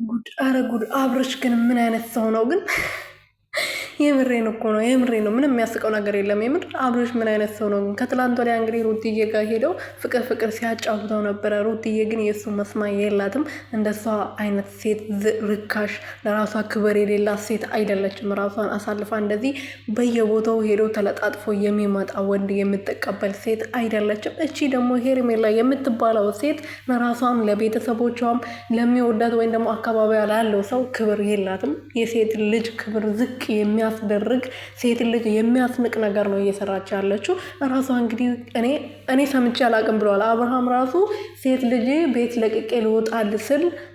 ጉድ! አረ ጉድ! አብርሽ ግን ምን አይነት ሰው ነው ግን? የምሬን እኮ ነው፣ የምሬን ነው። ምንም የሚያስቀው ነገር የለም። የምር አብርሽ ምን አይነት ሰው ነው? ከትላንት ወዲያ እንግዲህ ሩትዬ ጋር ሄደው ፍቅር ፍቅር ሲያጫውተው ነበረ። ሩትዬ ግን የእሱ መስማ የላትም። እንደሷ አይነት ሴት ርካሽ፣ ለራሷ ክብር የሌላት ሴት አይደለችም። ራሷን አሳልፋ እንደዚህ በየቦታው ሄደው ተለጣጥፎ የሚመጣ ወንድ የምትቀበል ሴት አይደለችም። እቺ ደግሞ ሄርሜላ የምትባለው ሴት ለራሷም ለቤተሰቦቿም ለሚወዳት ወይም ደግሞ አካባቢያ ላለው ሰው ክብር የላትም። የሴት ልጅ ክብር ዝቅ የሚያስደርግ ሴት ልጅ የሚያስንቅ ነገር ነው እየሰራች ያለችው። ራሷ እንግዲህ እኔ ሰምቼ አላቅም ብለዋል አብርሃም ራሱ። ሴት ልጅ ቤት ለቅቄ ልወጣል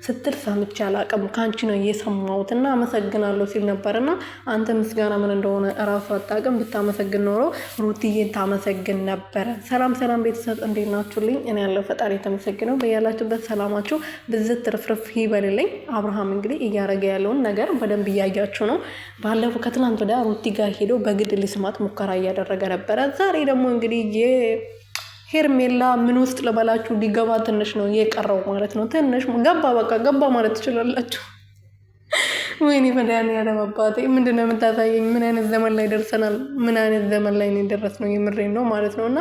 ስትል ሰምቼ አላቅም ከአንቺ ነው እየሰማሁት እና አመሰግናለሁ ሲል ነበር። እና አንተ ምስጋና ምን እንደሆነ እራሱ አታውቅም። ብታመሰግን ኖሮ ሩትዬን ታመሰግን ነበረ። ሰላም ሰላም ቤተሰብ እንዴት ናችሁልኝ? እኔ ያለው ፈጣሪ የተመሰግነው። በያላችሁበት ሰላማችሁ ብዝት ትርፍርፍ ይበልልኝ። አብርሃም እንግዲህ እያደረገ ያለውን ነገር በደንብ እያያችሁ ነው። ባለፈው ከትላንት ወዲያ ሩቲ ጋር ሄዶ በግድ ሊስማት ሙከራ እያደረገ ነበረ። ዛሬ ደግሞ እንግዲህ የሄርሜላ ምን ውስጥ ልበላችሁ ሊገባ ትንሽ ነው የቀረው ማለት ነው። ትንሽ ገባ፣ በቃ ገባ ማለት ትችላላችሁ። ወይኔ መድኃኒዓለም አባቴ ምንድን ነው የምታሳየኝ? ምን አይነት ዘመን ላይ ደርሰናል? ምን አይነት ዘመን ላይ የደረስነው? የምሬን ነው ማለት ነው። እና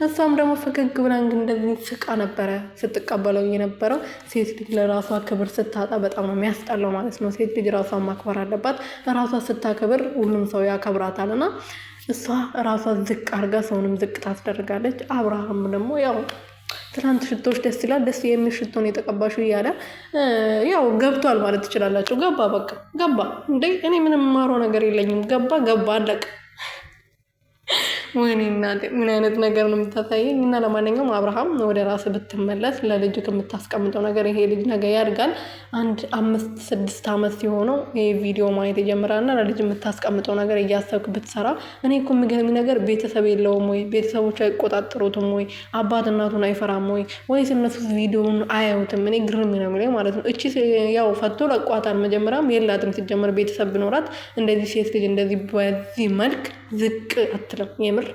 እሷም ደግሞ ፈገግ ብላ እንደዚህ ስቃ ነበረ ስትቀበለው የነበረው። ሴት ልጅ ለራሷ ክብር ስታጣ በጣም ነው የሚያስጠላው ማለት ነው። ሴት ልጅ ራሷን ማክበር አለባት። ራሷ ስታከብር ሁሉም ሰው ያከብራታል። እና እሷ ራሷ ዝቅ አድርጋ ሰውንም ዝቅ ታስደርጋለች። አብርሃም ደግሞ ያው ትናንት ሽቶች ደስ ይላል፣ ደስ የሚል ሽቶን የተቀባሽው እያለ ያው ገብቷል ማለት ትችላላችሁ። ገባ፣ በቃ ገባ። እንዴ እኔ ምንም ማሮ ነገር የለኝም። ገባ አለቅ። ወይኔ እናቴ ምን አይነት ነገር ነው የምታሳየኝ? እና ለማንኛውም አብርሃም ወደ ራስ ብትመለስ፣ ለልጅ ከምታስቀምጠው ነገር ይሄ ልጅ ነገ ያድጋል። 5-6 ዓመት ሲሆነው ይሄ ቪዲዮ ማየት የጀምራልና ለልጅ የምታስቀምጠው ነገር እያሰብክ ብትሰራ። እኔ እኮ የሚገርሚ ነገር ቤተሰብ የለውም ወይ? ቤተሰቦቹ አይቆጣጠሩትም ወይ? አባት እናቱን አይፈራም ወይ? ወይስ እነሱ ቪዲዮውን አያዩትም? እኔ ግርም ነው የሚለኝ ማለት ነው። እቺ ያው ፈቶ ለቋታል። መጀመሪያም የላትም ሲጀመር ቤተሰብ ብኖራት እንደዚህ ሴት ልጅ እንደዚህ በዚህ መልክ ዝቅ አትልም የምር።